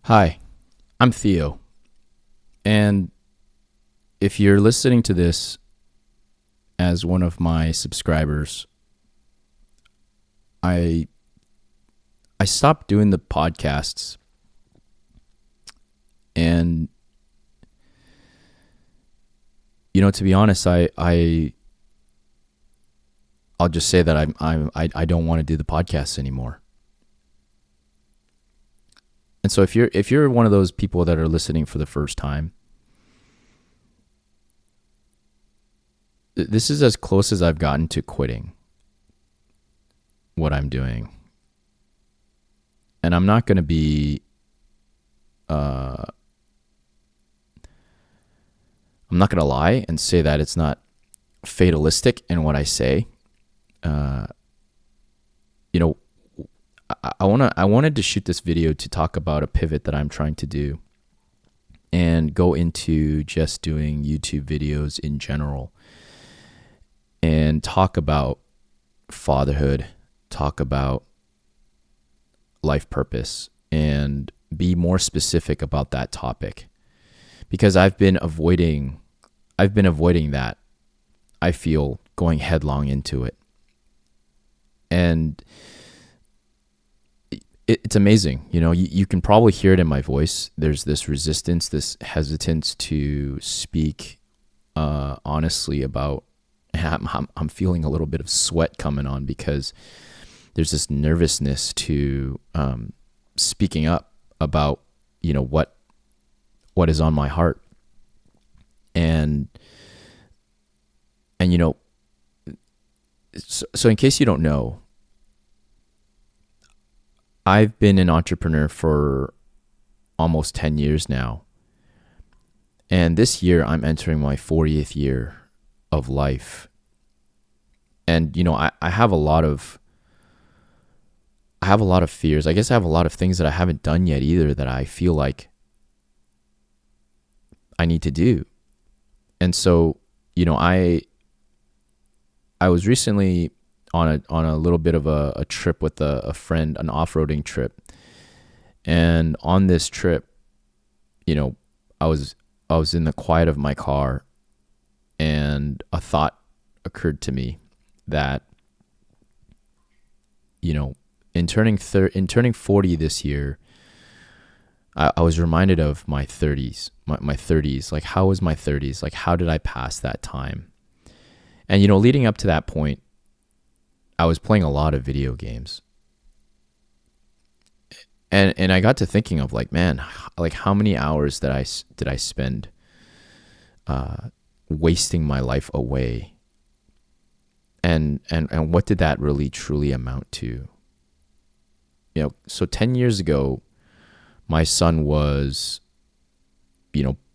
Hi, I'm Theo, and if you're listening to this as one of my subscribers, I I stopped doing the podcasts, and to be honest, I'll just say that I don't want to do the podcasts anymore. And so if you're one of those people that are listening for the first time, this is as close as I've gotten to quitting what I'm doing. And I'm not going to be I'm not going to lie and say that it's not fatalistic in what I say. Uh, you know, I wanted to shoot this video to talk about a pivot that I'm trying to do and go into just doing YouTube videos in general and talk about fatherhood, talk about life purpose, and be more specific about that topic, because I've been avoiding that. I feel going headlong into it, and it's amazing. You can probably hear it in my voice. There's this resistance, this hesitance to speak honestly about. I'm feeling a little bit of sweat coming on because there's this nervousness to speaking up about what is on my heart, and so in case you don't know, I've been an entrepreneur for almost 10 years now. And this year I'm entering my 40th year of life. And I have a lot of fears. I guess I have a lot of things that I haven't done yet either that I feel like I need to do. And so, I was recently on a little bit of a trip with a friend, an off-roading trip. And on this trip, I was in the quiet of my car, and a thought occurred to me that in turning 40 this year, I was reminded of my 30s, my 30s. Like, how was my 30s? Like, how did I pass that time? And leading up to that point, I was playing a lot of video games. And I got to thinking of man, how many hours did I spend wasting my life away? And what did that really truly amount to? So 10 years ago, my son was,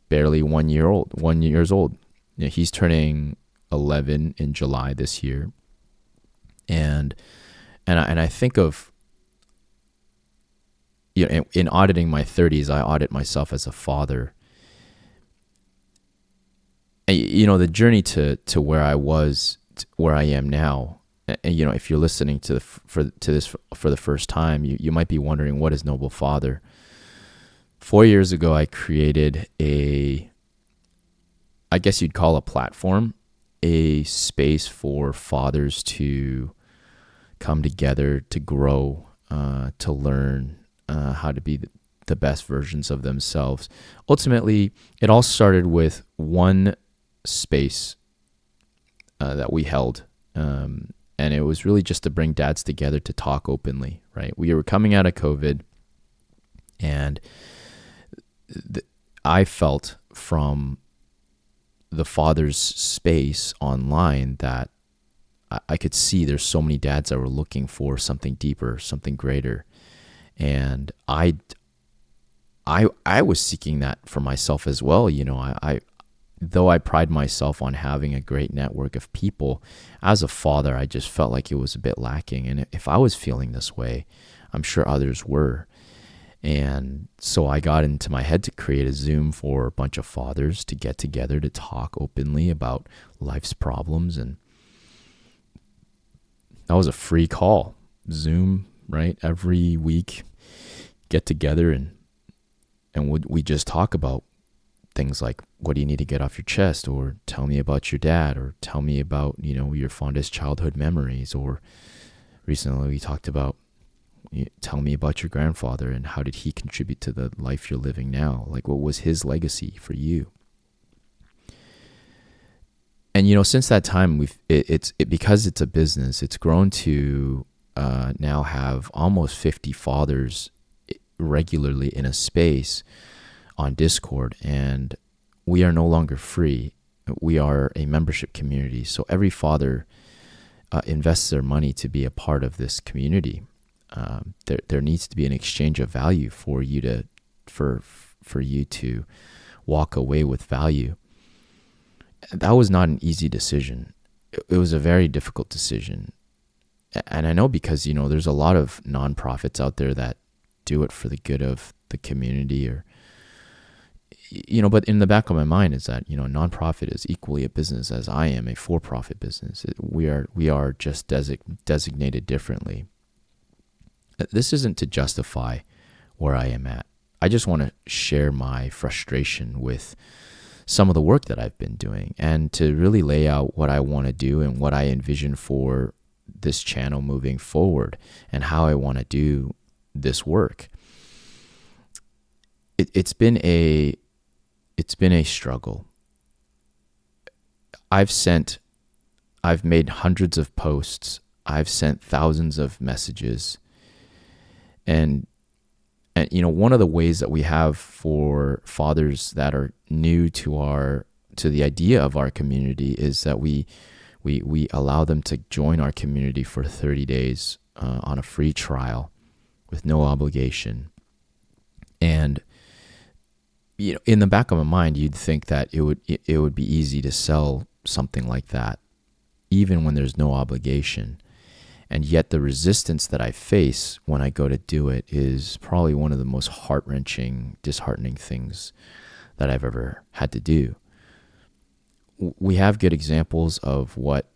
barely 1 year old, 1 years old. He's turning 11 in July this year. And I think of, in auditing my 30s, I audit myself as a father. And, the journey to where I was, where I am now. And, if you're listening to this for the first time, you might be wondering, what is Noble Father? 4 years ago, I created I guess you'd call a platform, a space for fathers to come together, to grow, to learn how to be the best versions of themselves. Ultimately, it all started with one space that we held. And it was really just to bring dads together to talk openly, right? We were coming out of COVID, and I felt from the father's space online that I could see there's so many dads that were looking for something deeper, something greater. And I was seeking that for myself as well. Though I pride myself on having a great network of people, as a father, I just felt like it was a bit lacking. And if I was feeling this way, I'm sure others were. And so I got into my head to create a Zoom for a bunch of fathers to get together to talk openly about life's problems. And that was a free call. Zoom, right? Every week, get together and And would we just talk about things like, what do you need to get off your chest, or tell me about your dad, or tell me about, your fondest childhood memories, or recently we talked about, tell me about your grandfather and how did he contribute to the life you're living now? Like, what was his legacy for you? And since that time, because it's a business, it's grown to now have almost 50 fathers regularly in a space on Discord, and we are no longer free. We are a membership community, so every father invests their money to be a part of this community. There needs to be an exchange of value for you to walk away with value. That was not an easy decision. It was a very difficult decision. And I know because, there's a lot of nonprofits out there that do it for the good of the community, or, but in the back of my mind is that, nonprofit is equally a business as I am a for-profit business. We are just designated differently. This isn't to justify where I am at. I just want to share my frustration with some of the work that I've been doing, and to really lay out what I want to do and what I envision for this channel moving forward, and how I want to do this work. It's been a struggle. I've made hundreds of posts. I've sent thousands of messages. And one of the ways that we have for fathers that are new to the idea of our community is that we allow them to join our community for 30 days on a free trial with no obligation. And in the back of my mind, you'd think that it would be easy to sell something like that, even when there's no obligation. And yet the resistance that I face when I go to do it is probably one of the most heart-wrenching, disheartening things that I've ever had to do. We have good examples of what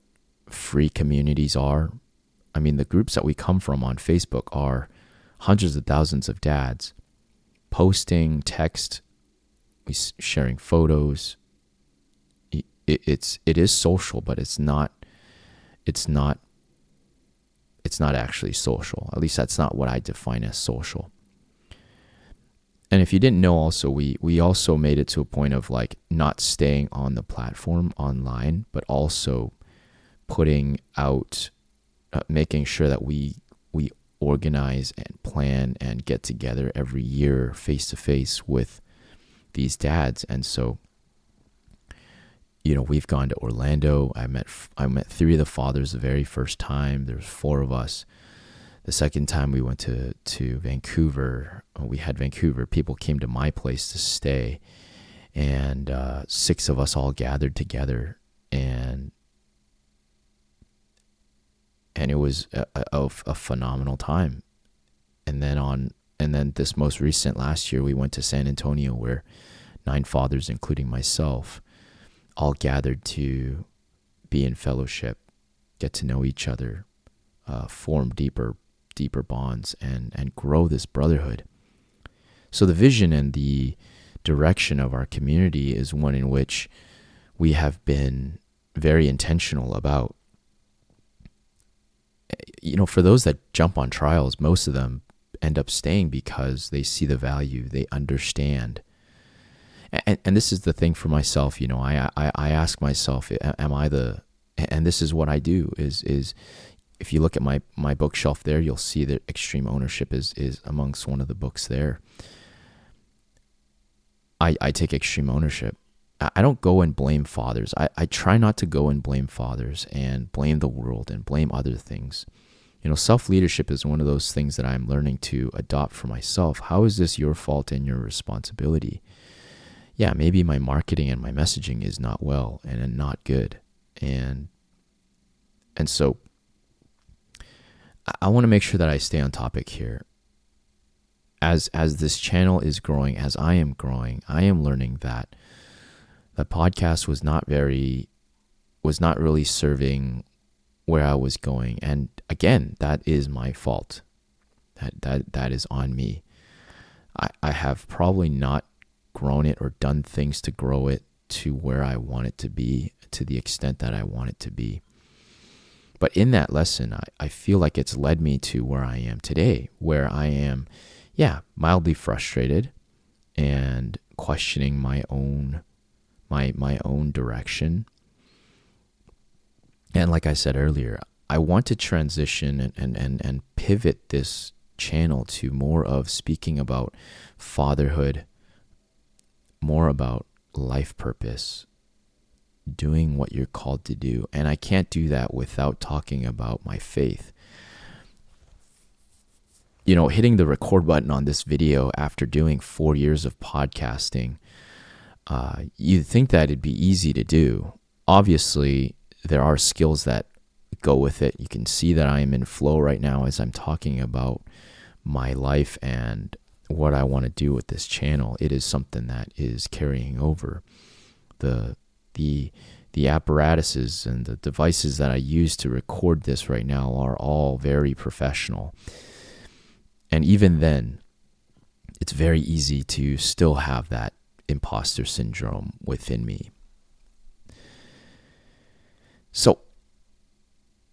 free communities are. I mean, the groups that we come from on Facebook are hundreds of thousands of dads posting text, sharing photos. It is social, but it's not actually social. At least that's not what I define as social. And if you didn't know, also, we also made it to a point of like not staying on the platform online, but also putting out, making sure that we organize and plan and get together every year face to face with these dads. And so, we've gone to Orlando. I met 3 of the fathers the very first time. There's 4 of us. The second time we went to Vancouver, we had Vancouver. People came to my place to stay, and 6 of us all gathered together, and it was a phenomenal time. And then this most recent last year, we went to San Antonio, where 9 fathers, including myself, all gathered to be in fellowship, get to know each other, form deeper bonds, and grow this brotherhood. So the vision and the direction of our community is one in which we have been very intentional about. For those that jump on trials, most of them end up staying because they see the value, they understand. And this is the thing for myself, I ask myself, and this is what I do, is if you look at my bookshelf there, you'll see that Extreme Ownership is amongst one of the books there. I take extreme ownership. I don't go and blame fathers. I try not to go and blame fathers and blame the world and blame other things. Self-leadership is one of those things that I'm learning to adopt for myself. How is this your fault and your responsibility? Yeah, maybe my marketing and my messaging is not well and not good. And so I want to make sure that I stay on topic here. As this channel is growing, as I am growing, I am learning that the podcast was not really serving where I was going. And again, that is my fault. That is on me. I have probably not grown it or done things to grow it to where I want it to be, to the extent that I want it to be. But in that lesson, I feel like it's led me to where I am today, where I am, mildly frustrated and questioning my own direction. And like I said earlier, I want to transition and pivot this channel to more of speaking about fatherhood, more about life purpose, doing what you're called to do. And I can't do that without talking about my faith. Hitting the record button on this video after doing 4 years of podcasting, you'd think that it'd be easy to do. Obviously, there are skills that go with it. You can see that I am in flow right now as I'm talking about my life and what I want to do with this channel. It is something that is carrying over. The apparatuses and the devices that I use to record this right now are all very professional. And even then, it's very easy to still have that imposter syndrome within me. So,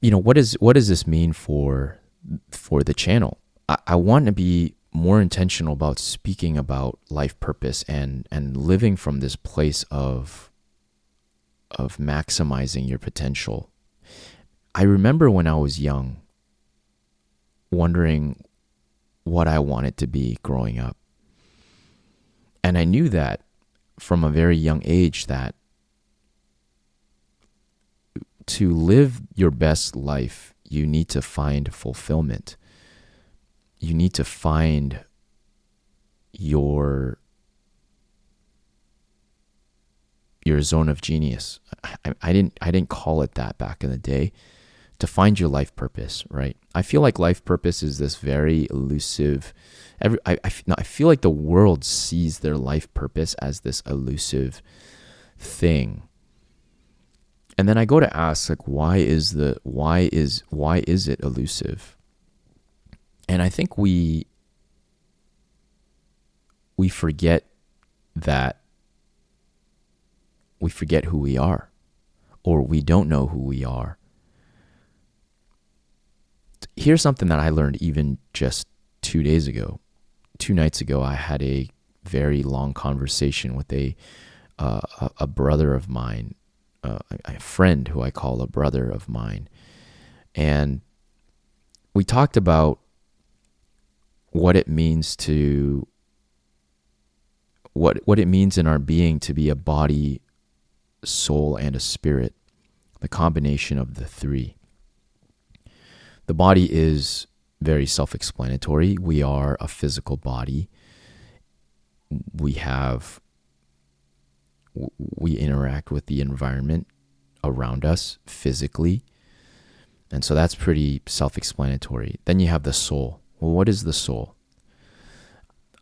what does this mean for the channel? I want to be more intentional about speaking about life purpose and living from this place of maximizing your potential. I remember when I was young, wondering what I wanted to be growing up. And I knew that from a very young age that to live your best life, you need to find fulfillment. You need to find your zone of genius. I didn't call it that back in the day. To find your life purpose, right? I feel like life purpose is this very elusive. I feel like the world sees their life purpose as this elusive thing. And then I go to ask, like, why is it elusive? And I think we forget that we forget who we are, or we don't know who we are. Here's something that I learned even just 2 days ago. 2 nights ago, I had a very long conversation with a brother of mine, a friend who I call a brother of mine. And we talked about what it means to, what it means in our being to be a body, soul, and a spirit, the combination of the three. The body is very self-explanatory. We are a physical body. We interact with the environment around us physically. And so that's pretty self-explanatory. Then you have the soul. Well, what is the soul?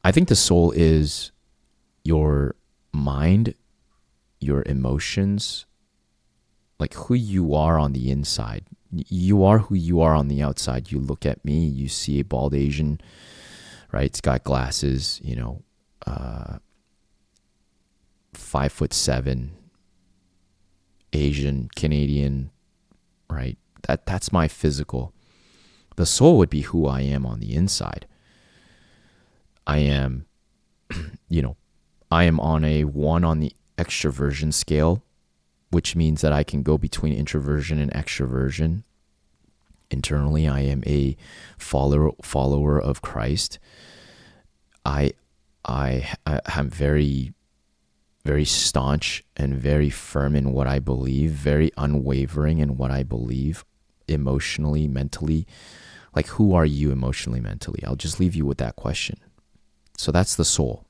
I think the soul is your mind, your emotions, like who you are on the inside. You are who you are on the outside. You look at me, you see a bald Asian, right? It's got glasses, 5'7", Asian, Canadian, right? That's my physical. The soul would be who I am on the inside. I am, I am on a 1 on the extroversion scale, which means that I can go between introversion and extroversion. Internally, I am a follower of Christ. I am very, very staunch and very firm in what I believe, very unwavering in what I believe, emotionally, mentally. Like, who are you emotionally, mentally? I'll just leave you with that question. So that's the soul.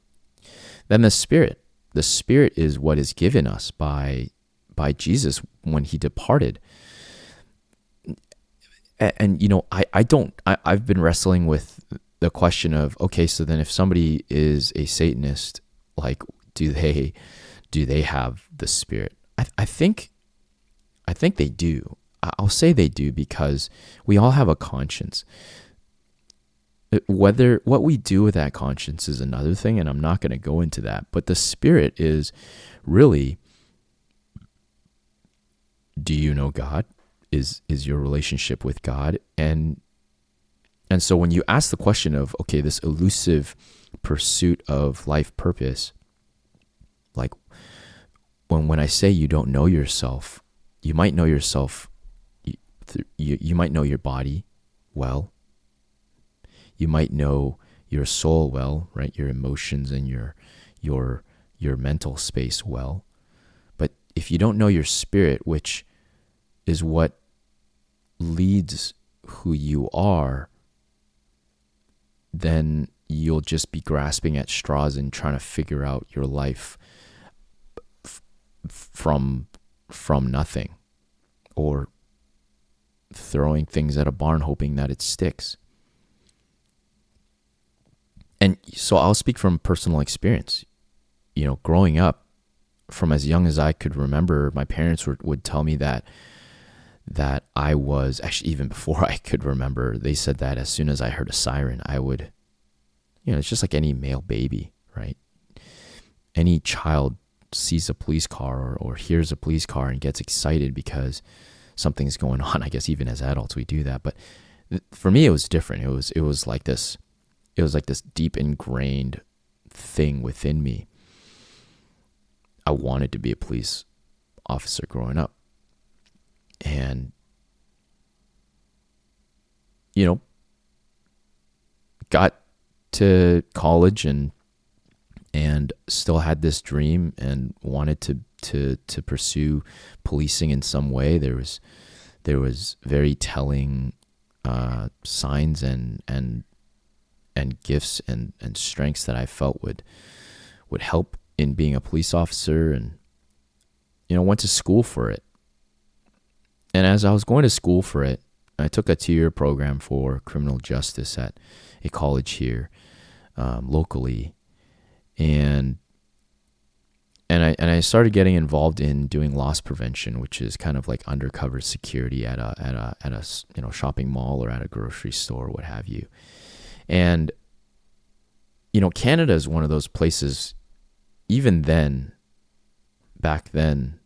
Then the spirit. The spirit is what is given us by Jesus when he departed. And I've been wrestling with the question of, okay, so then if somebody is a Satanist, like, do they have the spirit? I think they do. I'll say they do because we all have a conscience. Whether what we do with that conscience is another thing, and I'm not going to go into that. But the spirit is really, do you know God? Is your relationship with God? And so when you ask the question of, okay, this elusive pursuit of life purpose, like when I say you don't know yourself, you might know yourself, you might know your body well. You might know your soul well, right? Your emotions and your mental space well. But if you don't know your spirit, which is what leads who you are, then you'll just be grasping at straws and trying to figure out your life from nothing, or throwing things at a barn hoping that it sticks. And so I'll speak from personal experience. You know, growing up, from as young as I could remember, my parents would tell me that I was, actually even before I could remember, they said that as soon as I heard a siren, I would, it's just like any male baby, right? Any child sees a police car or hears a police car and gets excited because something's going on. I guess even as adults we do that, but for me it was different. It was like this deep ingrained thing within me. I wanted to be a police officer growing up. And, got to college and still had this dream and wanted to pursue policing in some way. There was very telling signs and gifts and strengths that I felt would help in being a police officer, and went to school for it. And as I was going to school for it, I took a 2-year program for criminal justice at a college here locally, and I started getting involved in doing loss prevention, which is kind of like undercover security at a shopping mall or at a grocery store, what have you. And Canada is one of those places. Even then, back then,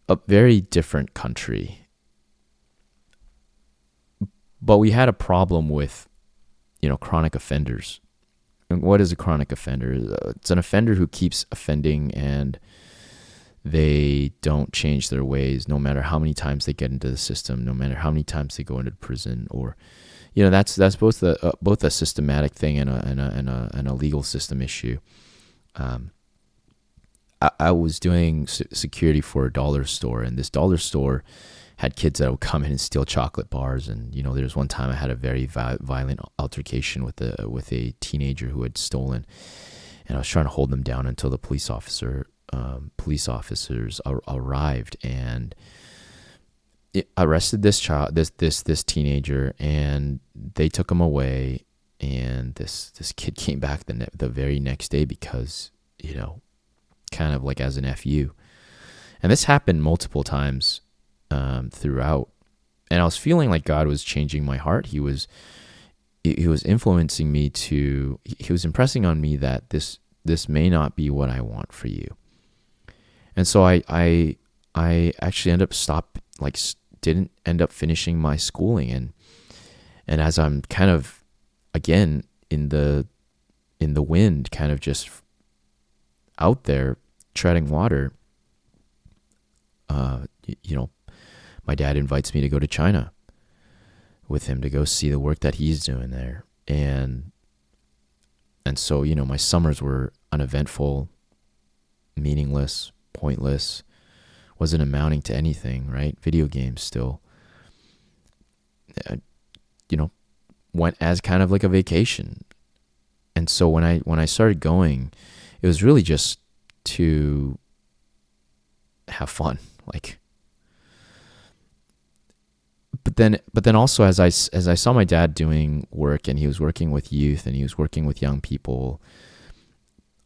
a very different country. But we had a problem with, chronic offenders. And what is a chronic offender? It's an offender who keeps offending and they don't change their ways, no matter how many times they get into the system, no matter how many times they go into prison, or, that's both a systematic thing and a legal system issue. I was doing security for a dollar store, and this dollar store had kids that would come in and steal chocolate bars. And there was one time I had a very violent altercation with a teenager who had stolen, and I was trying to hold them down until the police officers arrived and arrested this child, this teenager, and they took him away. And this kid came back the very next day because kind of like as an FU. And this happened multiple times throughout. And I was feeling like God was changing my heart. He was influencing me he was impressing on me that this may not be what I want for you. And so I actually didn't end up finishing my schooling. And as I'm kind of, again, in the wind, kind of just out there treading water, my dad invites me to go to China with him to go see the work that he's doing there. And so, my summers were uneventful, meaningless, pointless, wasn't amounting to anything, right? Video games still. Went as kind of like a vacation. And so when I started going, it was really just to have fun, but then also as I saw my dad doing work, and he was working with youth and he was working with young people,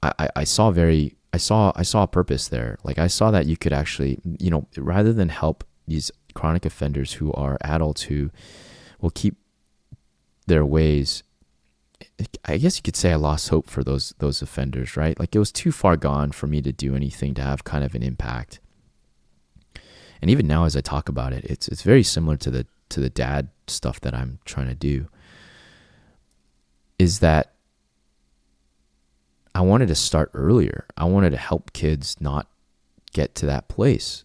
I saw a purpose there. I saw that you could actually, rather than help these chronic offenders who are adults who will keep their ways, I guess you could say I lost hope for those offenders, right? Like it was too far gone for me to do anything to have kind of an impact. And even now, as I talk about it, it's very similar to the dad stuff that I'm trying to do. Is that I wanted to start earlier. I wanted to help kids not get to that place.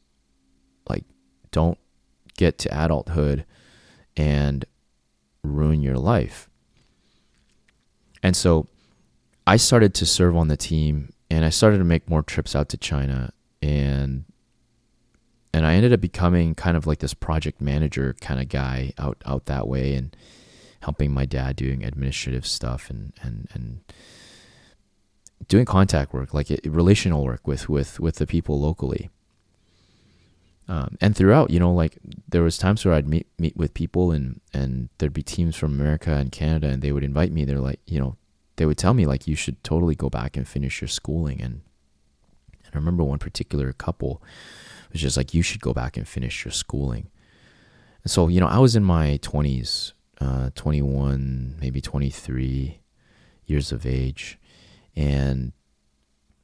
Like, don't get to adulthood and ruin your life. And so I started to serve on the team, and I started to make more trips out to China, and I ended up becoming kind of like this project manager kind of guy out that way, and helping my dad doing administrative stuff and doing contact work, like relational work with the people locally. And throughout, like there was times where I'd meet with people, and there'd be teams from America and Canada, and they would invite me. They're like, they would tell me like, you should totally go back and finish your schooling. And I remember one particular couple was just like, you should go back and finish your schooling. And so, I was in my 20s, 21, maybe 23 years of age. And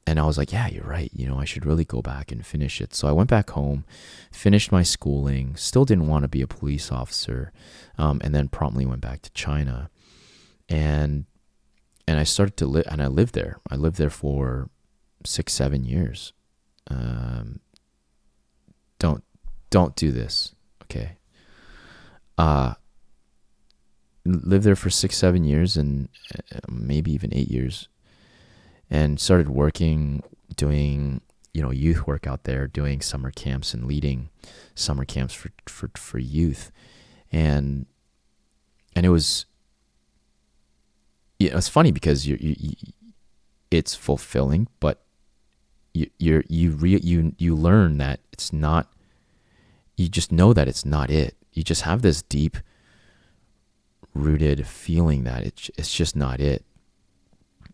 I was like, yeah, you're right. I should really go back and finish it. So I went back home, finished my schooling, still didn't want to be a police officer, and then promptly went back to China. And I started to live, and I lived there. I lived there for 6-7 years. Don't do this, okay? Lived there for 6-7 years, and maybe even 8 years. And started working, doing, youth work out there, doing summer camps and leading summer camps for youth. And it was, it's funny because it's fulfilling, but you learn that it's not, you just know that it's not it. You just have this deep rooted feeling that it's just not it.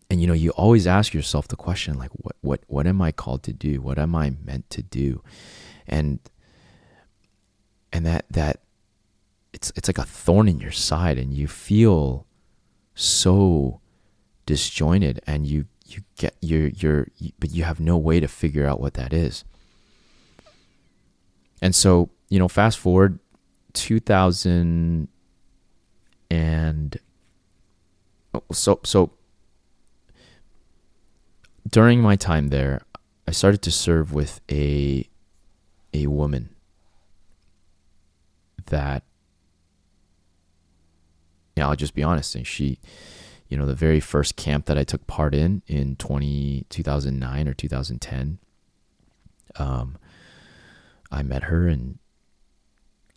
And you always ask yourself the question, like, what am I called to do? What am I meant to do? And that it's like a thorn in your side, and you feel so disjointed, and but you have no way to figure out what that is. And so, fast forward 2000 and so during my time there, I started to serve with a woman that, I'll just be honest, and she, the very first camp that I took part in 2009 or 2010, I met her, and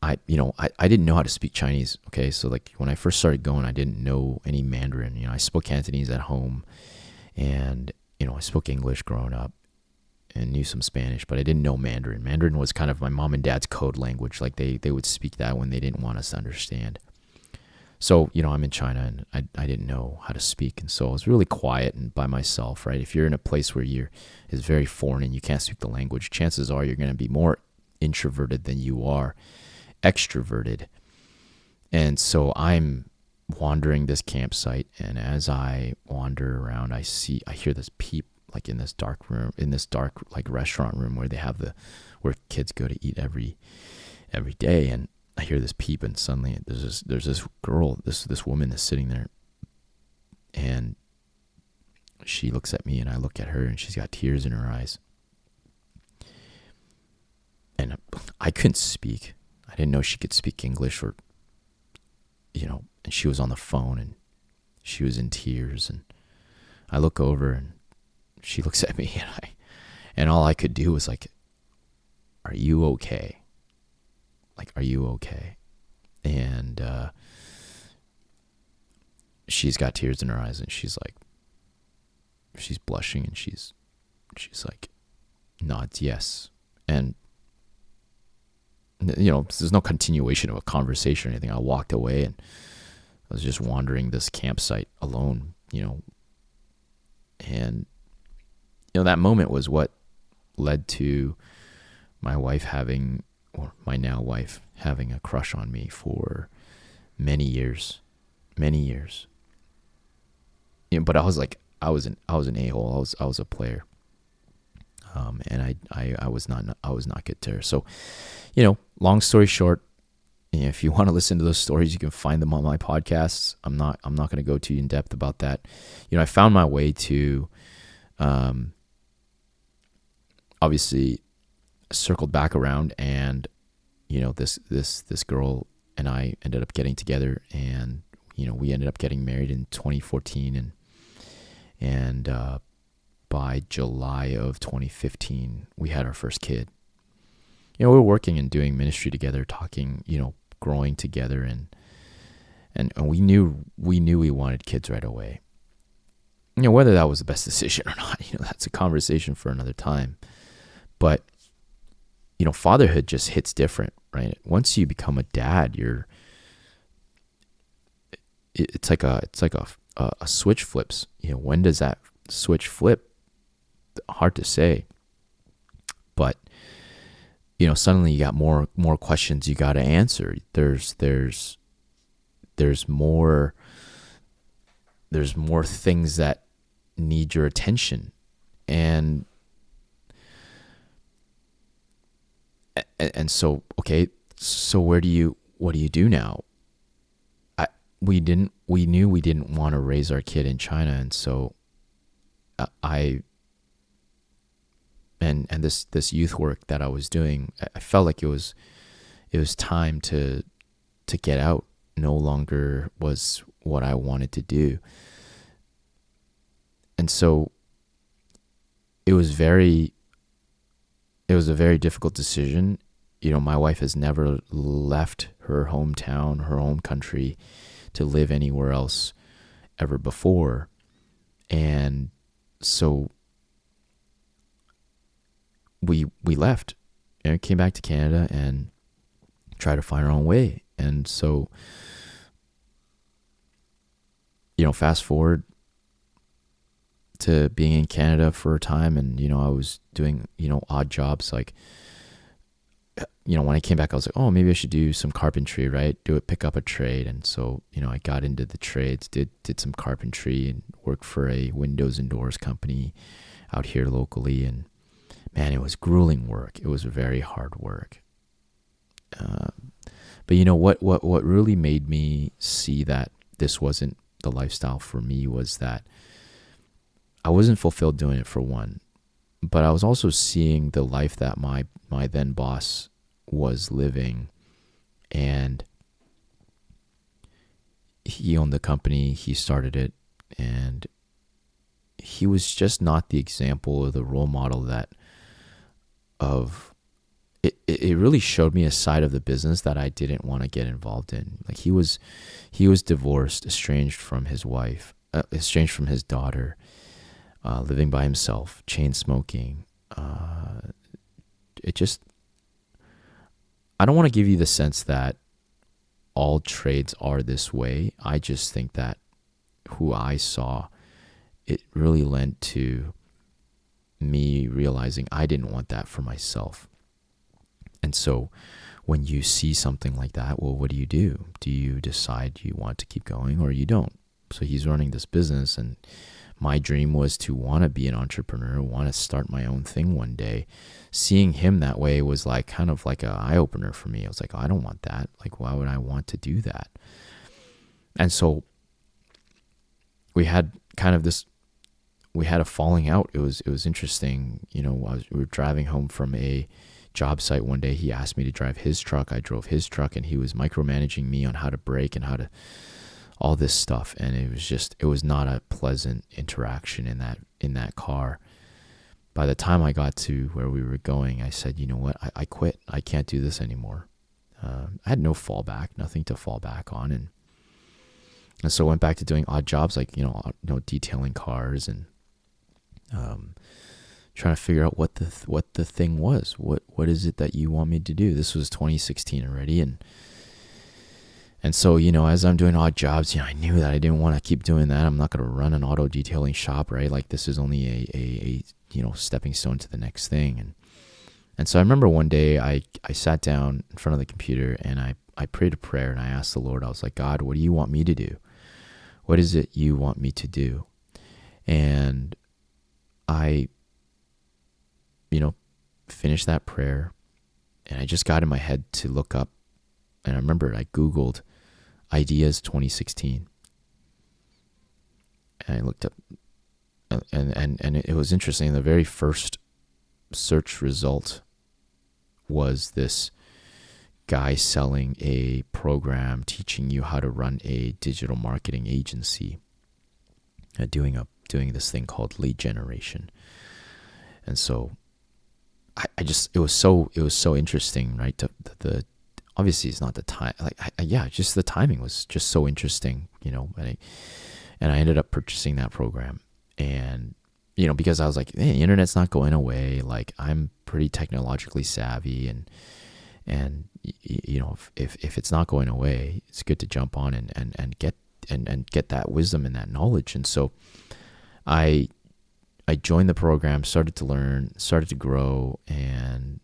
I didn't know how to speak Chinese. Okay. So like when I first started going, I didn't know any Mandarin. I spoke Cantonese at home, and I spoke English growing up and knew some Spanish, but I didn't know Mandarin. Mandarin was kind of my mom and dad's code language. Like they would speak that when they didn't want us to understand. So, I'm in China, and I didn't know how to speak. And so I was really quiet and by myself, right? If you're in a place where is very foreign and you can't speak the language, chances are you're going to be more introverted than you are extroverted. And so I'm wandering this campsite, and as I wander around, I hear this peep, like in this dark room, like restaurant room where they have where kids go to eat every day. And I hear this peep, and suddenly there's this girl, this woman that's sitting there, and she looks at me, and I look at her, and she's got tears in her eyes. And I couldn't speak. I didn't know she could speak English, or and she was on the phone, and she was in tears, and I look over, and she looks at me, and all I could do was like, "Are you okay? Like, are you okay?" And she's got tears in her eyes, and she's blushing, and she's like, nods yes. And there's no continuation of a conversation or anything. I walked away, and I was just wandering this campsite alone, and that moment was what led to my wife my now wife having a crush on me for many years. many years. But I was like, I was an a-hole. I was a player. And I was not good there. So, long story short, if you want to listen to those stories, you can find them on my podcasts. I'm not going to go too in depth about that. I found my way to, obviously circled back around, and, this girl and I ended up getting together, and, we ended up getting married in 2014, and by July of 2015, we had our first kid. We were working and doing ministry together, talking, growing together, and we knew we wanted kids right away. Whether that was the best decision or not, that's a conversation for another time. But fatherhood just hits different, right? Once you become a dad, it's like a switch flips. When does that switch flip? Hard to say. But suddenly you got more questions you got to answer. There's more things that need your attention, and so, okay, so what do you do now? We knew we didn't want to raise our kid in China, and so and this youth work that I was doing, I felt like it was time to get out. No longer was what I wanted to do. And so it was a very difficult decision. My wife has never left her hometown, her home country, to live anywhere else ever before. And so we left and came back to Canada and tried to find our own way. And so, fast forward to being in Canada for a time, and, I was doing, odd jobs. Like, when I came back, I was like, oh, maybe I should do some carpentry, right? Pick up a trade. And so, I got into the trades, did some carpentry, and worked for a windows and doors company out here locally. And man, it was grueling work. It was very hard work. But what really made me see that this wasn't the lifestyle for me was that I wasn't fulfilled doing it, for one, but I was also seeing the life that my then boss was living, and he owned the company, he started it, and he was just not the example or the role model it really showed me a side of the business that I didn't want to get involved in. Like, he was divorced, estranged from his wife, estranged from his daughter, living by himself, chain smoking. I don't want to give you the sense that all trades are this way. I just think that who I saw, it really lent to me realizing I didn't want that for myself. And so when you see something like that, well, what do? Do you decide you want to keep going or you don't? So he's running this business, and my dream was to want to be an entrepreneur, want to start my own thing one day. Seeing him that way was like kind of like an eye-opener for me. I was like, oh, I don't want that. Like, why would I want to do that? And so we had a falling out. It was interesting. We were driving home from a job site one day. He asked me to drive his truck. I drove his truck, and he was micromanaging me on how to brake and how to all this stuff. And it was not a pleasant interaction in that car. By the time I got to where we were going, I said, you know what? I quit. I can't do this anymore. I had no fallback, nothing to fall back on. And so I went back to doing odd jobs, like, detailing cars and trying to figure out what the thing was. What is it that you want me to do? This was 2016 already. And so, as I'm doing odd jobs, I knew that I didn't want to keep doing that. I'm not going to run an auto detailing shop, right? Like, this is only a stepping stone to the next thing. And so I remember one day I sat down in front of the computer and I prayed a prayer, and I asked the Lord, I was like, God, what do you want me to do? What is it you want me to do? And I, finished that prayer, and I just got in my head to look up, and I remember I Googled Ideas 2016, and I looked up, and it was interesting. The very first search result was this guy selling a program teaching you how to run a digital marketing agency, doing this thing called lead generation. And so it was so interesting, right? The obviously it's not the time, just the timing was just so interesting, and I ended up purchasing that program. And because I was like, hey, the internet's not going away, like I'm pretty technologically savvy, and if it's not going away, it's good to jump on and get that wisdom and that knowledge. And so I joined the program, started to learn, started to grow, and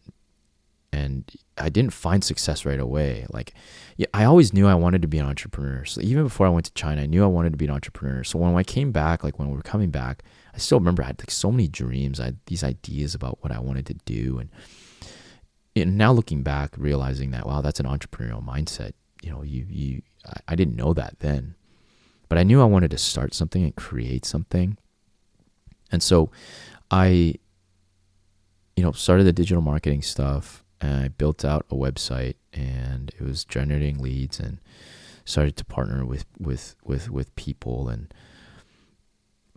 I didn't find success right away. I always knew I wanted to be an entrepreneur. So even before I went to China, I knew I wanted to be an entrepreneur. So when I came back, when we were coming back, I still remember I had so many dreams. I had these ideas about what I wanted to do, and now looking back, realizing that, wow, that's an entrepreneurial mindset. I didn't know that then, but I knew I wanted to start something and create something. And so I, started the digital marketing stuff, and I built out a website, and it was generating leads, and started to partner with people.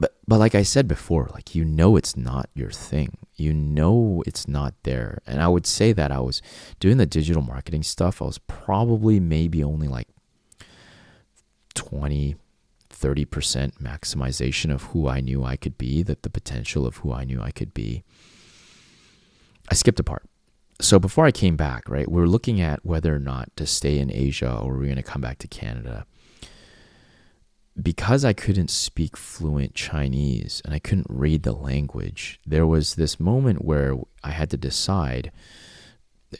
But like I said before, it's not your thing. It's not there. And I would say that I was doing the digital marketing stuff. I was probably maybe only 20, 30% maximization of who I knew I could be, the potential of who I knew I could be. I skipped a part. So before I came back, right, we were looking at whether or not to stay in Asia or we're going to come back to Canada. Because I couldn't speak fluent Chinese and I couldn't read the language, there was this moment where I had to decide.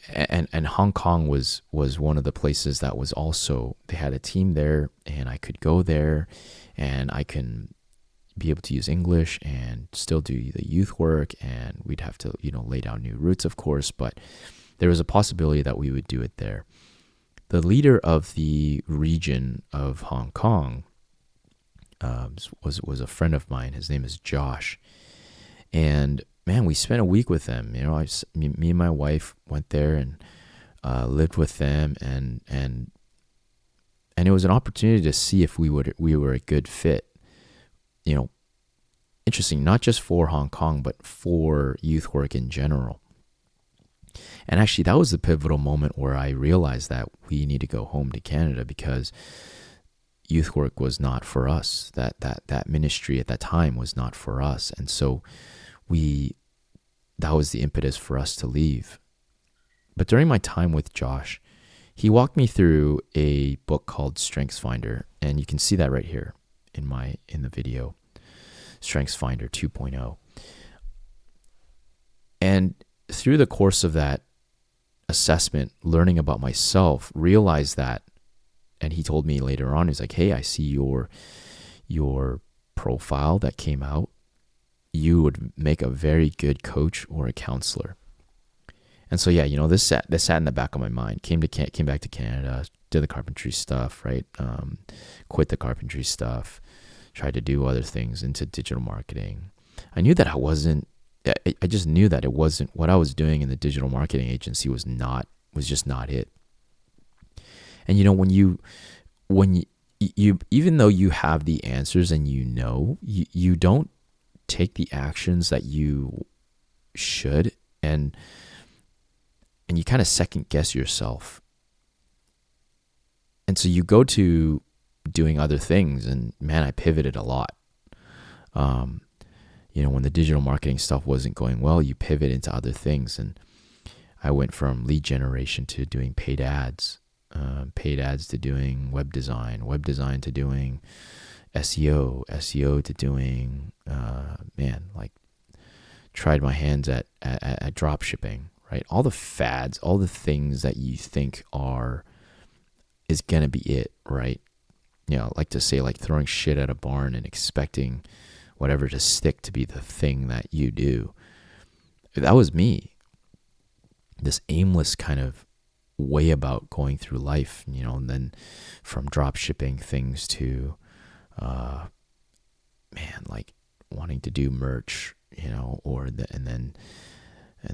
And Hong Kong was one of the places that was also, they had a team there, and I could go there and I can be able to use English and still do the youth work, and we'd have to, lay down new routes, of course, but there was a possibility that we would do it there. The leader of the region of Hong Kong was a friend of mine. His name is Josh. And man, we spent a week with them. Me and my wife went there and lived with them, and it was an opportunity to see if we were a good fit. Interesting, not just for Hong Kong, but for youth work in general. And actually, that was the pivotal moment where I realized that we need to go home to Canada, because youth work was not for us. That ministry at that time was not for us, and so that was the impetus for us to leave. But during my time with Josh, he walked me through a book called StrengthsFinder, and you can see that right here in the video, StrengthsFinder 2.0. And through the course of that assessment, learning about myself, realized that, and he told me later on, he's like, hey, I see your profile that came out. You would make a very good coach or a counselor. And so, this sat in the back of my mind. Came back to Canada, did the carpentry stuff, right? Quit the carpentry stuff, tried to do other things into digital marketing. I knew that I just knew that it wasn't what I was doing in the digital marketing agency was just not it. And when you even though you have the answers and you don't take the actions that you should, and you kind of second guess yourself. And so you go to doing other things, and man, I pivoted a lot. When the digital marketing stuff wasn't going well, you pivot into other things. And I went from lead generation to doing paid ads to doing web design to doing SEO to doing, tried my hands at drop shipping, right? All the fads, all the things that you think is going to be it, right? like to say, like throwing shit at a barn and expecting whatever to stick to be the thing that you do. That was me. This aimless kind of way about going through life, and then from drop shipping things to, like wanting to do merch, and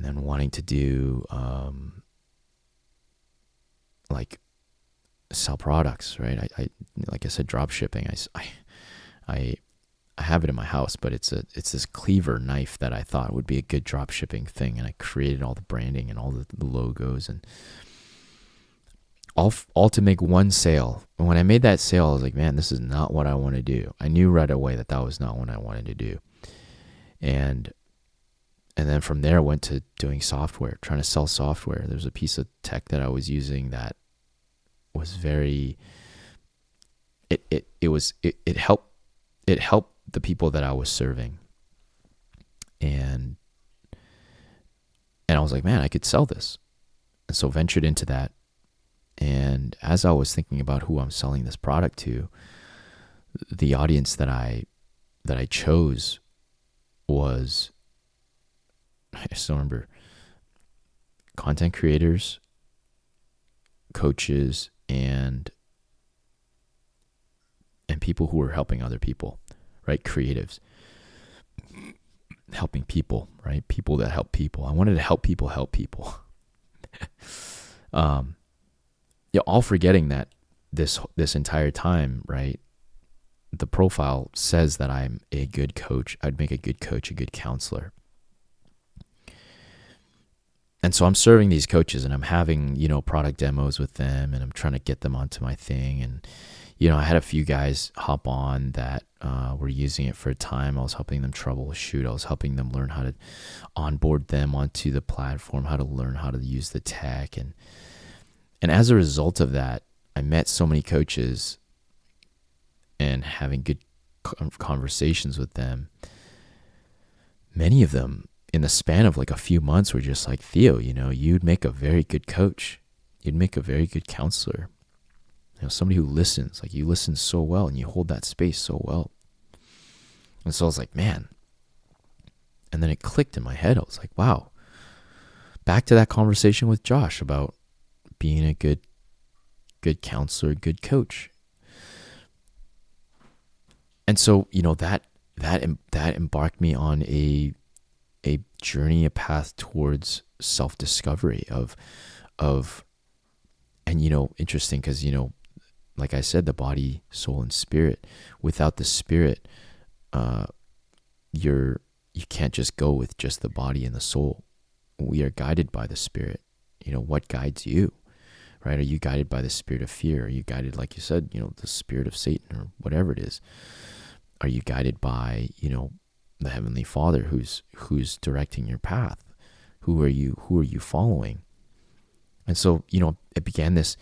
then wanting to do, like sell products, right? I like I said, drop shipping. I have it in my house, but it's this cleaver knife that I thought would be a good drop shipping thing, and I created all the branding and all the logos and all to make one sale. And when I made that sale, I was like, man, this is not what I want to do. I knew right away that was not what I wanted to do. And then from there, I went to doing software, trying to sell software. There was a piece of tech that I was using that was very, it helped the people that I was serving. And I was like, man, I could sell this. And so ventured into that. And as I was thinking about who I'm selling this product to, the audience that I chose was, I still remember, content creators, coaches, and people who were helping other people, right? Creatives. Helping people, right? People that help people. I wanted to help people help people. All forgetting that this entire time, right? The profile says that I'm a good coach. I'd make a good coach, a good counselor. And so I'm serving these coaches and I'm having, product demos with them, and I'm trying to get them onto my thing. And, I had a few guys hop on that were using it for a time. I was helping them troubleshoot. I was helping them learn how to onboard them onto the platform, how to learn how to use the tech. And as a result of that, I met so many coaches and having good conversations with them. Many of them in the span of like a few months were just like, Theo, you'd make a very good coach. You'd make a very good counselor. Somebody who listens, like you listen so well and you hold that space so well. And so I was like, man. And then it clicked in my head. I was like, wow. Back to that conversation with Josh about being a good counselor, good coach. And so, that embarked me on a journey, a path towards self-discovery of, and, interesting because, like I said, the body, soul, and spirit. Without the spirit, you can't just go with just the body and the soul. We are guided by the spirit. What guides you, right? Are you guided by the spirit of fear? Are you guided, like you said, the spirit of Satan or whatever it is? Are you guided by, the Heavenly Father who's directing your path? Who are you following? And so, it began this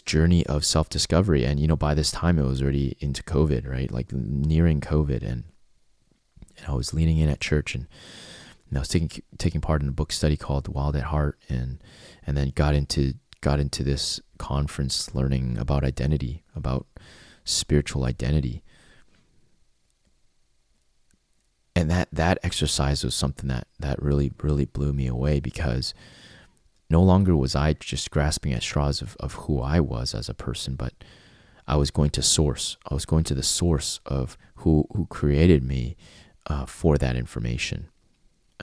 journey of self-discovery. And, by this time it was already into COVID, right? Like nearing COVID. And I was leaning in at church, and I was taking part in a book study called Wild at Heart, and then got into this conference learning about identity, about spiritual identity. And that exercise was something that really, really blew me away, because no longer was I just grasping at straws of who I was as a person, but I was going to source. I was going to the source of who created me for that information,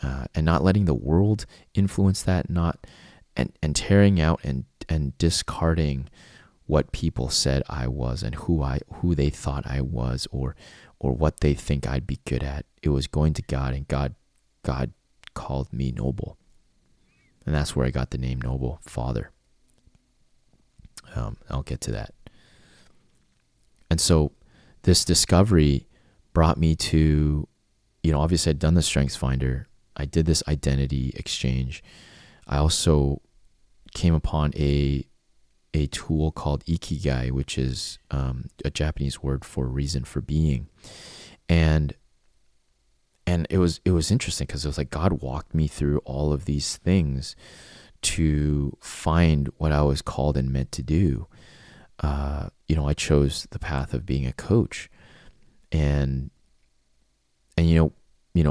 and not letting the world influence that, and tearing out and discarding what people said I was and who they thought I was, or what they think I'd be good at. It was going to God, and God called me Noble. And that's where I got the name Noble Father. I'll get to that. And so this discovery brought me to, obviously I'd done the Strengths Finder. I did this identity exchange. I also came upon a tool called Ikigai, which is a Japanese word for reason for being. And it was interesting, because it was like God walked me through all of these things to find what I was called and meant to do. I chose the path of being a coach. And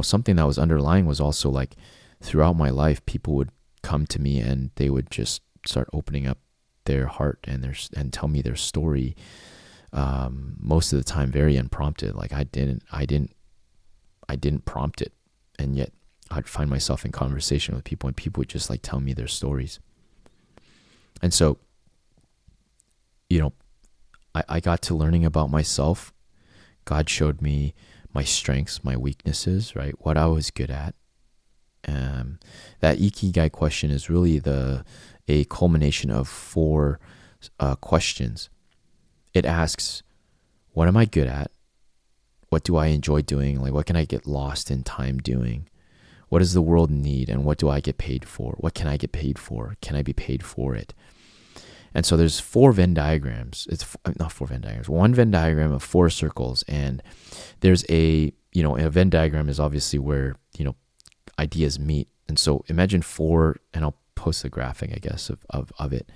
something that was underlying was also like throughout my life, people would come to me and they would just start opening up their heart and tell me their story. Most of the time, very unprompted. Like I didn't prompt it, and yet I'd find myself in conversation with people, and people would just like tell me their stories. And so, I got to learning about myself. God showed me my strengths, my weaknesses, right? What I was good at. That Ikigai question is really a culmination of 4 questions. It asks, what am I good at? What do I enjoy doing? Like, what can I get lost in time doing? What does the world need? And what do I get paid for? What can I get paid for? Can I be paid for it? And so there's 4 Venn diagrams. It's not 4 Venn diagrams. 1 Venn diagram of 4 circles. And there's a Venn diagram is obviously where, ideas meet. And so imagine 4, and I'll post the graphic, I guess, of it.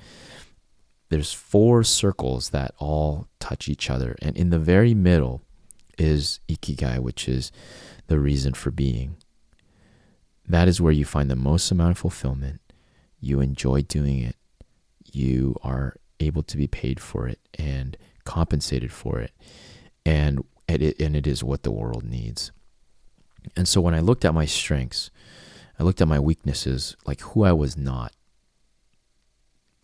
There's 4 circles that all touch each other. And in the very middle is Ikigai, which is the reason for being. That is where you find the most amount of fulfillment. You enjoy doing it. You are able to be paid for it and compensated for it. And it is what the world needs. And so when I looked at my strengths, I looked at my weaknesses, like who I was not.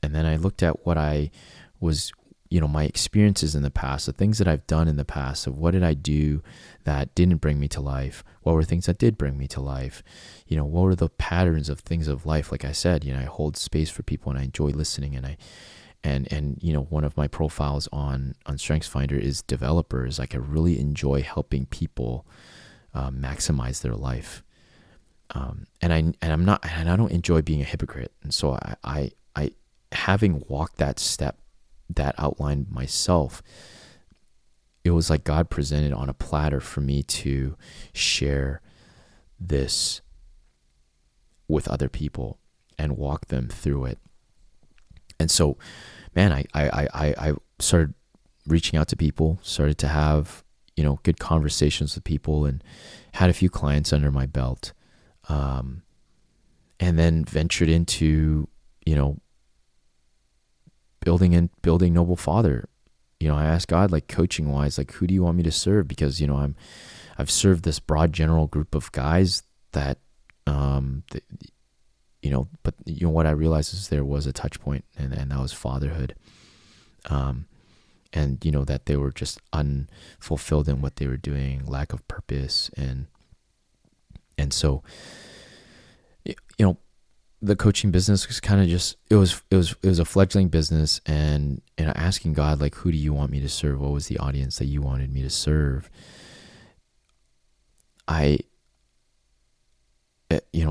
And then I looked at what I was, my experiences in the past, the things that I've done in the past, of what did I do that didn't bring me to life? What were things that did bring me to life? What were the patterns of things of life? Like I said, I hold space for people and I enjoy listening. And one of my profiles on StrengthsFinder is developers. Like I really enjoy helping people maximize their life. And I don't enjoy being a hypocrite. And so I having walked that step, that outlined myself, it was like God presented on a platter for me to share this with other people and walk them through it. And so, man, I started reaching out to people, started to have, good conversations with people, and had a few clients under my belt. And then ventured into, building Noble Father. I asked God, like coaching wise, like who do you want me to serve? Because, I've served this broad general group of guys that, but what I realized is there was a touch point, and that was fatherhood. And, that they were just unfulfilled in what they were doing, lack of purpose. And so, the coaching business was kind of just, it was a fledgling business, and asking God, like, who do you want me to serve? What was the audience that you wanted me to serve?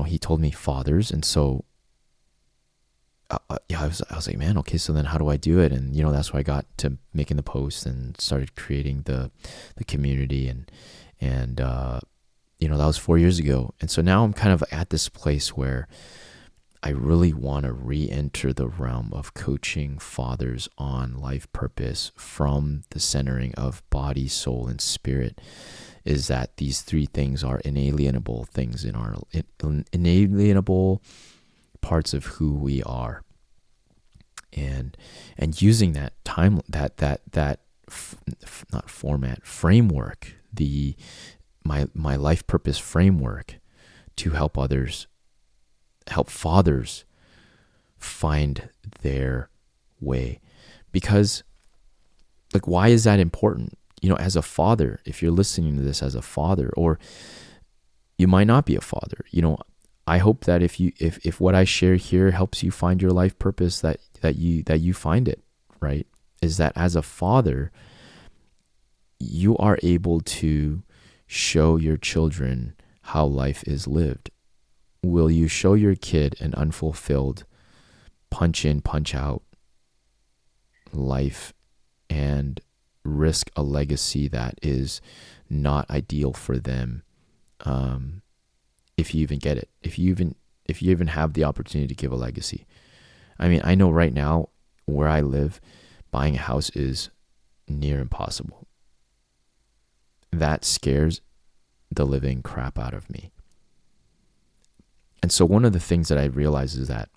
He told me fathers. And so, I was like, man, okay, so then how do I do it? And, that's why I got to making the post and started creating the community and that was 4 years ago. And so now I'm kind of at this place where I really want to re-enter the realm of coaching fathers on life purpose from the centering of body, soul, and spirit. Is that these 3 things are inalienable things in our inalienable parts of who we are, and using that time, not format, framework, my life purpose framework, to help fathers find their way. Because, like, why is that important? As a father, if you're listening to this as a father, or you might not be a father, I hope that if what I share here helps you find your life purpose, that you find it, right? Is that as a father, you are able to show your children how life is lived. Will you show your kid an unfulfilled, punch in, punch out life and risk a legacy that is not ideal for them? If you even get it, if you even have the opportunity to give a legacy. I mean, I know right now where I live, buying a house is near impossible. That scares the living crap out of me. And so one of the things that I realize is that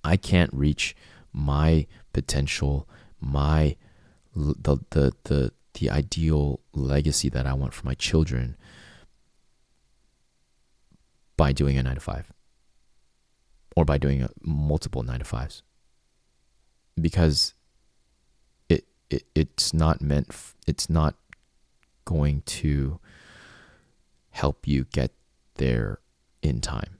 I can't reach my potential, the ideal legacy that I want for my children by doing a 9-to-5 or by doing multiple 9-to-5s, because it's not going to help you get there in time.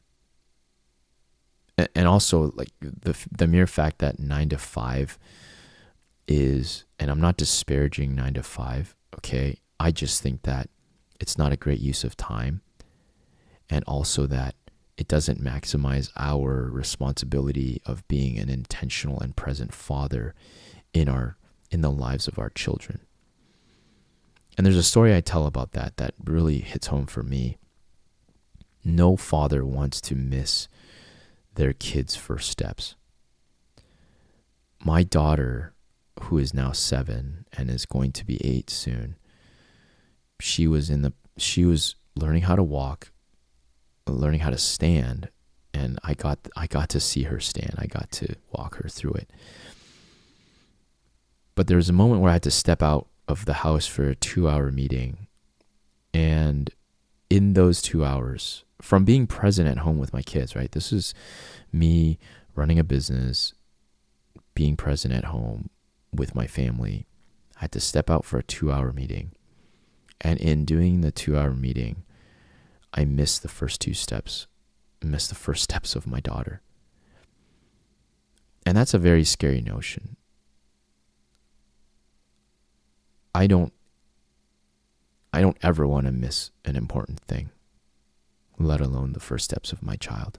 And also, like, the mere fact that 9-to-5 is, and I'm not disparaging 9-to-5, okay? I just think that it's not a great use of time, and also that it doesn't maximize our responsibility of being an intentional and present father in the lives of our children. And there's a story I tell about that really hits home for me. No father wants to miss their kids' first steps. My daughter, who is now 7 and is going to be 8 soon, she was learning how to walk, learning how to stand, and I got to see her stand. I got to walk her through it. But there was a moment where I had to step out of the house for a 2-hour meeting, and in those 2 hours, from being present at home with my kids, right? This is me running a business, being present at home with my family. I had to step out for a 2-hour meeting. And in doing the 2-hour meeting, I missed the first 2 steps, missed the first steps of my daughter. And that's a very scary notion. I don't ever want to miss an important thing, let alone the first steps of my child.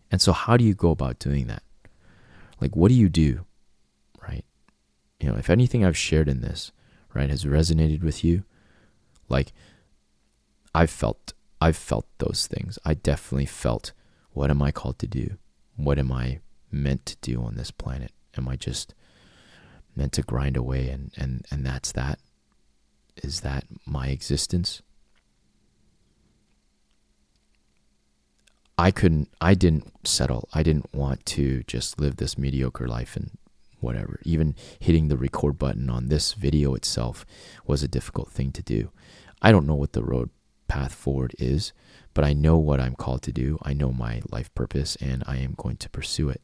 And so how do you go about doing that? Like, what do you do, right? You know, if anything I've shared in this, right, has resonated with you, like, I've felt those things. I definitely felt, what am I called to do? What am I meant to do on this planet? Am I just meant to grind away and that's that? Is that my existence? I didn't settle. I didn't want to just live this mediocre life and whatever. Even hitting the record button on this video itself was a difficult thing to do. I don't know what the road path forward is, but I know what I'm called to do. I know my life purpose, and I am going to pursue it.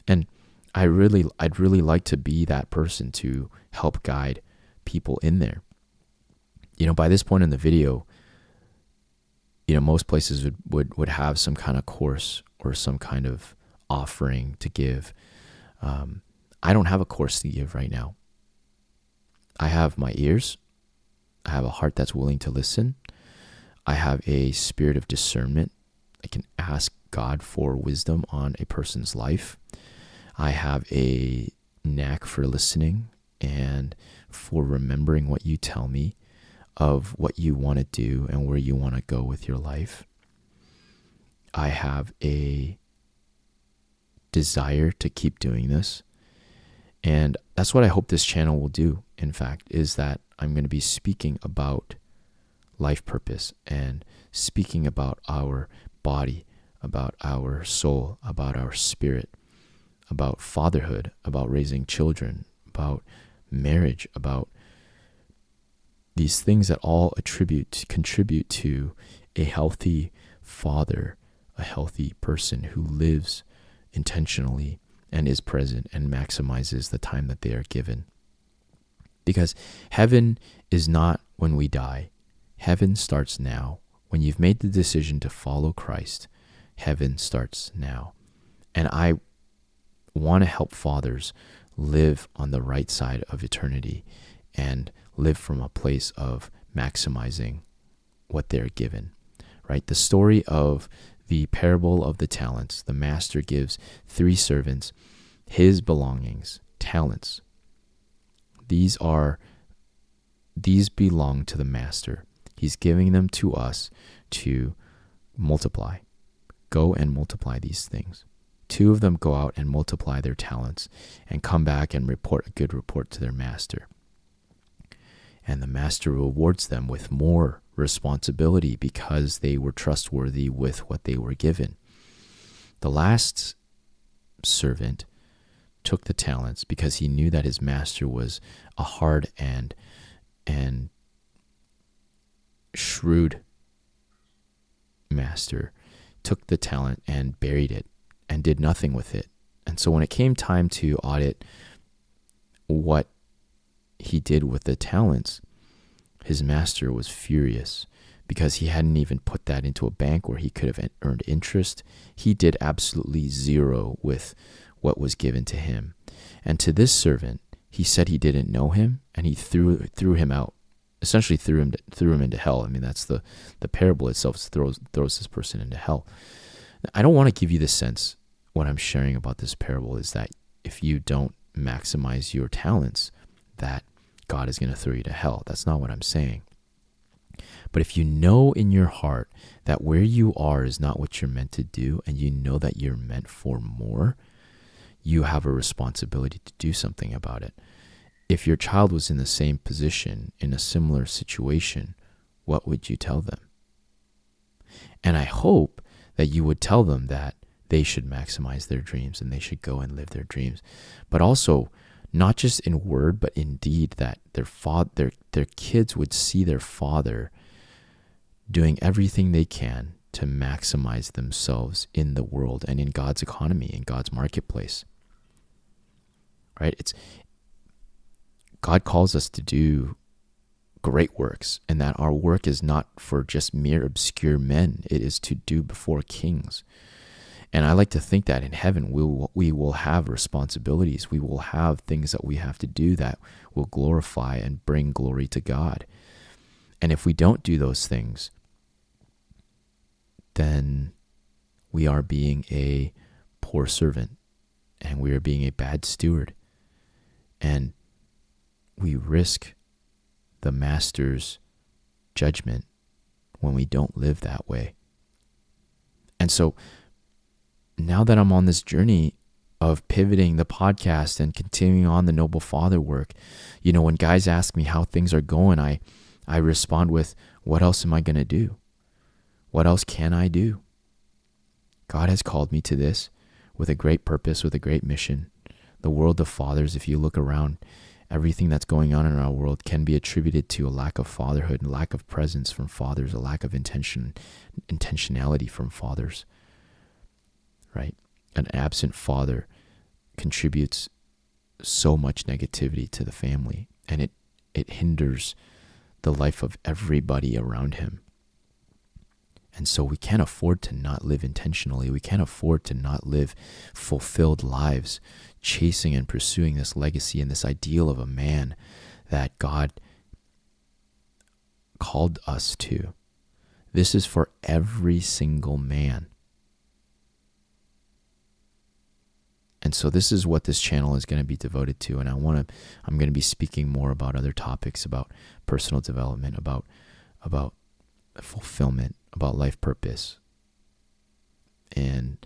And I'd really like to be that person to help guide people in there. You know, by this point in the video, you know, most places would have some kind of course or some kind of offering to give. I don't have a course to give right now. I have my ears. I have a heart that's willing to listen. I have a spirit of discernment. I can ask God for wisdom on a person's life. I have a knack for listening and for remembering what you tell me of what you want to do and where you want to go with your life. I have a desire to keep doing this. And that's what I hope this channel will do, in fact, is that I'm going to be speaking about life purpose and speaking about our body, about our soul, about our spirit, about fatherhood, about raising children, about marriage, about these things that all contribute to a healthy father, a healthy person who lives intentionally and is present and maximizes the time that they are given. Because heaven is not when we die. Heaven starts now. When you've made the decision to follow Christ, heaven starts now. And I want to help fathers live on the right side of eternity and live from a place of maximizing what they're given, right? The story of the parable of the talents, the master gives 3 servants his belongings, talents. These belong to the master. He's giving them to us to multiply. Go and multiply these things. 2 of them go out and multiply their talents and come back and report a good report to their master. And the master rewards them with more responsibility because they were trustworthy with what they were given. The last servant took the talents because he knew that his master was a hard and shrewd master, took the talent and buried it and did nothing with it. And so when it came time to audit what he did with the talents, his master was furious because he hadn't even put that into a bank where he could have earned interest. He did absolutely zero with what was given to him. And to this servant, he said he didn't know him, and he threw him out, essentially threw him into hell. I mean, that's the parable itself throws this person into hell. I don't want to give you the sense, what I'm sharing about this parable is that if you don't maximize your talents, that God is going to throw you to hell. That's not what I'm saying. But if you know in your heart that where you are is not what you're meant to do, and you know that you're meant for more, you have a responsibility to do something about it. If your child was in the same position, in a similar situation, what would you tell them? And I hope that you would tell them that they should maximize their dreams and they should go and live their dreams. But also, not just in word, but in deed, that their kids would see their father doing everything they can to maximize themselves in the world and in God's economy, in God's marketplace. Right? God calls us to do great works, and that our work is not for just mere obscure men. It is to do before kings. And I like to think that in heaven we will have responsibilities. We will have things that we have to do that will glorify and bring glory to God. And if we don't do those things, then we are being a poor servant, and we are being a bad steward. And we risk the master's judgment when we don't live that way. And so now that I'm on this journey of pivoting the podcast and continuing on the Noble Father work, when guys ask me how things are going, I respond with, what else am I going to do? What else can I do? God has called me to this with a great purpose, with a great mission. The world of fathers, if you look around, everything that's going on in our world can be attributed to a lack of fatherhood, and lack of presence from fathers, a lack of intentionality from fathers. Right? An absent father contributes so much negativity to the family, and it hinders the life of everybody around him. And so we can't afford to not live intentionally. We can't afford to not live fulfilled lives, chasing and pursuing this legacy and this ideal of a man that God called us to. This is for every single man. And so this is what this channel is going to be devoted to. And I'm going to be speaking more about other topics, about personal development, about fulfillment, about life purpose, and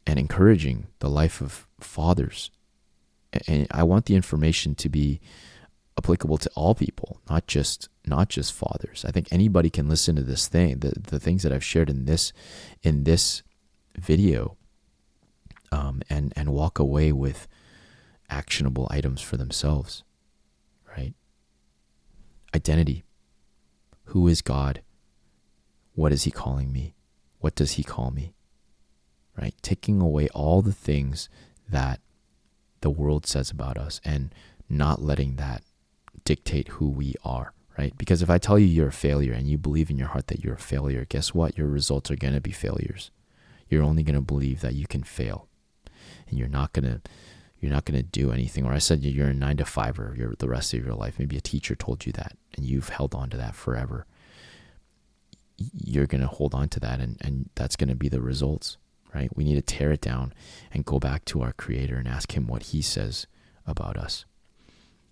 encouraging the life of fathers. And I want the information to be applicable to all people, not just fathers. I think anybody can listen to this thing, the things that I've shared in this video, and walk away with actionable items for themselves, right? Identity. Who is God? What is he calling me? What does he call me? Right? Taking away all the things that the world says about us and not letting that dictate who we are, right? Because if I tell you you're a failure and you believe in your heart that you're a failure, guess what? Your results are going to be failures. You're only going to believe that you can fail, and you're not going to do anything. Or I said you're a 9-to-5er the rest of your life. Maybe a teacher told you that and you've held on to that forever. You're going to hold on to that, and that's going to be the results, right? We need to tear it down and go back to our Creator and ask him what he says about us.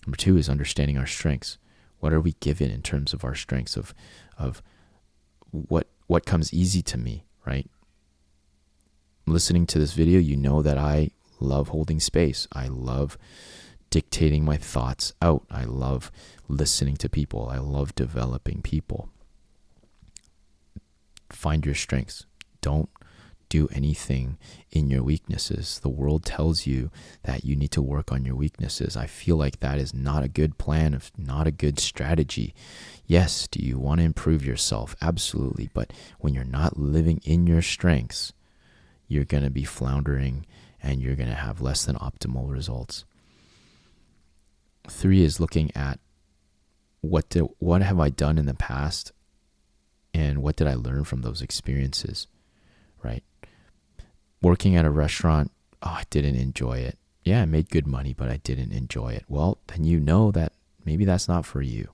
Number 2 is understanding our strengths. What are we given in terms of our strengths, of what comes easy to me, right? listening to this video, you know that I love holding space. I love dictating my thoughts out. I love listening to people. I love developing people. Find your strengths. Don't do anything in your weaknesses. The world tells you that you need to work on your weaknesses. I feel like that is not a good plan, not a good strategy. Yes, do you want to improve yourself? Absolutely. But when you're not living in your strengths, you're going to be floundering and you're going to have less than optimal results. 3 is looking at what have I done in the past and what did I learn from those experiences, right? Working at a restaurant, I didn't enjoy it. Yeah, I made good money, but I didn't enjoy it. Well, then you know that maybe that's not for you.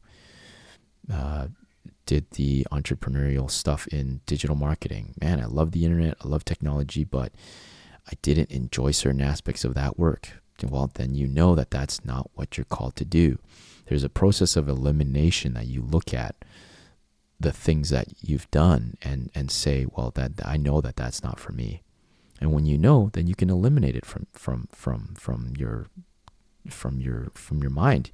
Did the entrepreneurial stuff in digital marketing. Man, I love the internet. I love technology, but I didn't enjoy certain aspects of that work. Well, then you know that that's not what you're called to do. There's a process of elimination that you look at the things that you've done and say, well, that I know that that's not for me. And when you know, then you can eliminate it from your mind.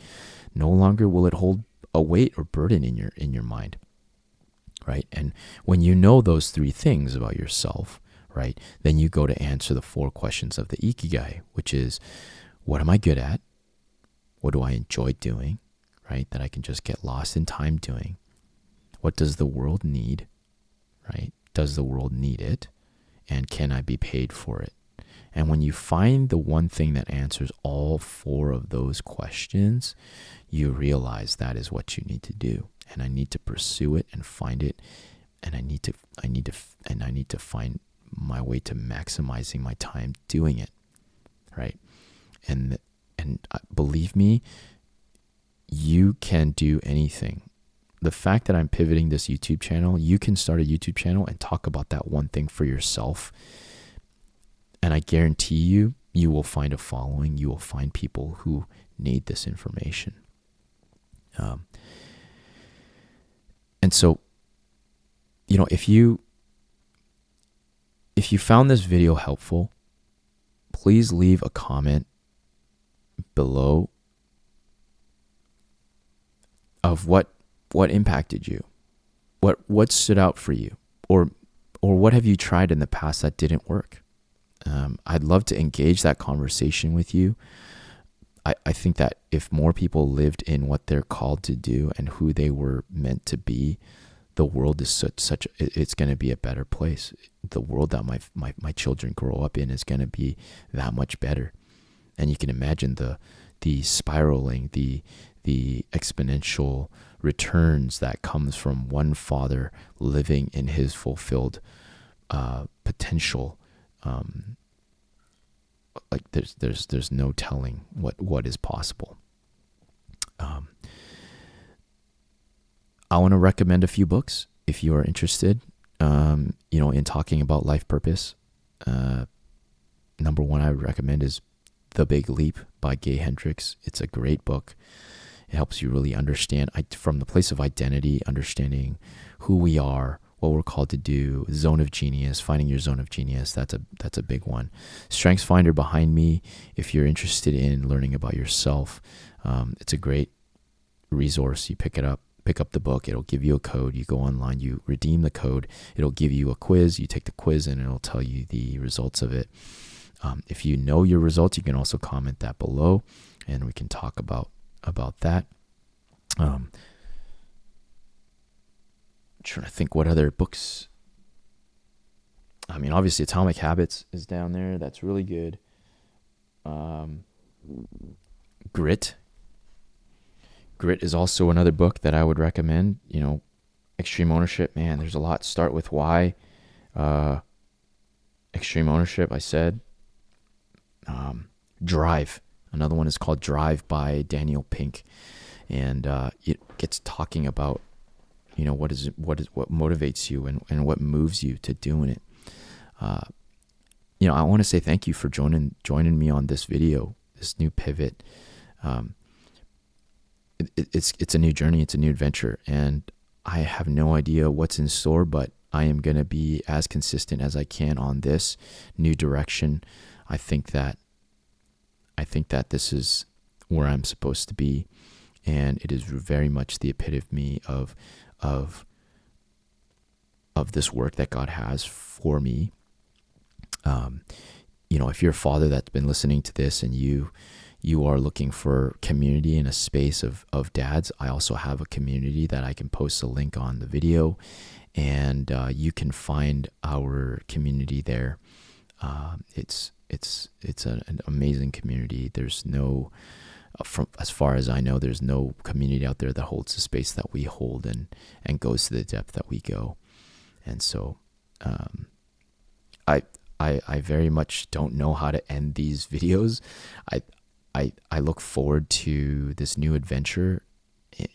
No longer will it hold a weight or burden in your mind, right? And when you know those 3 things about yourself, right, then you go to answer the 4 questions of the Ikigai, which is, what am I good at? What do I enjoy doing, right? That I can just get lost in time doing. What does the world need, right? Does the world need it? And can I be paid for it? And when you find the one thing that answers all 4 of those questions, you realize that is what you need to do. And I need to pursue it and find it. And I need to find my way to maximizing my time doing it, right? And believe me, you can do anything. The fact that I'm pivoting this YouTube channel, you can start a YouTube channel and talk about that one thing for yourself. And I guarantee you, you will find a following. You will find people who need this information. And so, if you found this video helpful, please leave a comment below of what impacted you, what stood out for you, or what have you tried in the past that didn't work. I'd love to engage that conversation with you. I think that if more people lived in what they're called to do and who they were meant to be, the world is it's going to be a better place. The world that my children grow up in is going to be that much better. And you can imagine the spiraling, the exponential returns that comes from one father living in his fulfilled potential. Like there's no telling what is possible. I want to recommend a few books if you are interested, in talking about life purpose. Number 1 I would recommend is The Big Leap by Gay Hendricks. It's a great book. It helps you really understand from the place of identity, understanding who we are, what we're called to do, zone of genius, finding your zone of genius. That's a big one. Strengths Finder behind me, if you're interested in learning about yourself, it's a great resource. You pick up the book, it'll give you a code, you go online, you redeem the code, it'll give you a quiz, you take the quiz and it'll tell you the results of it. If you know your results, you can also comment that below and we can talk about that. Trying to think what other books. Obviously Atomic Habits is down there. That's really good. Grit is also another book that I would recommend. Extreme Ownership, man, there's a lot. Start with Why. Extreme Ownership, I said. Drive. Another one is called Drive by Daniel Pink. And it gets talking about what motivates you and what moves you to doing it. I want to say thank you for joining me on this video, this new pivot. It's a new journey, it's a new adventure, and I have no idea what's in store, but I am going to be as consistent as I can on this new direction. I think that this is where I'm supposed to be, and it is very much the epitome of this work that God has for me. If you're a father that's been listening to this and you are looking for community in a space of dads, I also have a community that I can post a link on the video, and you can find our community there. It's an amazing community. There's no, as far as I know, there's no community out there that holds the space that we hold and goes to the depth that we go. And so, I very much don't know how to end these videos. I look forward to this new adventure,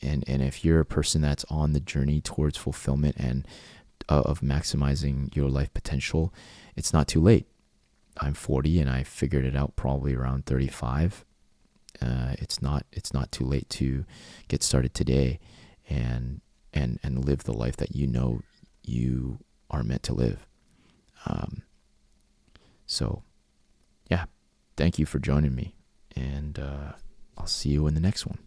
and if you're a person that's on the journey towards fulfillment and of maximizing your life potential, it's not too late. I'm 40 and I figured it out probably around 35. It's not too late to get started today and live the life that you are meant to live. So yeah, thank you for joining me, and I'll see you in the next one.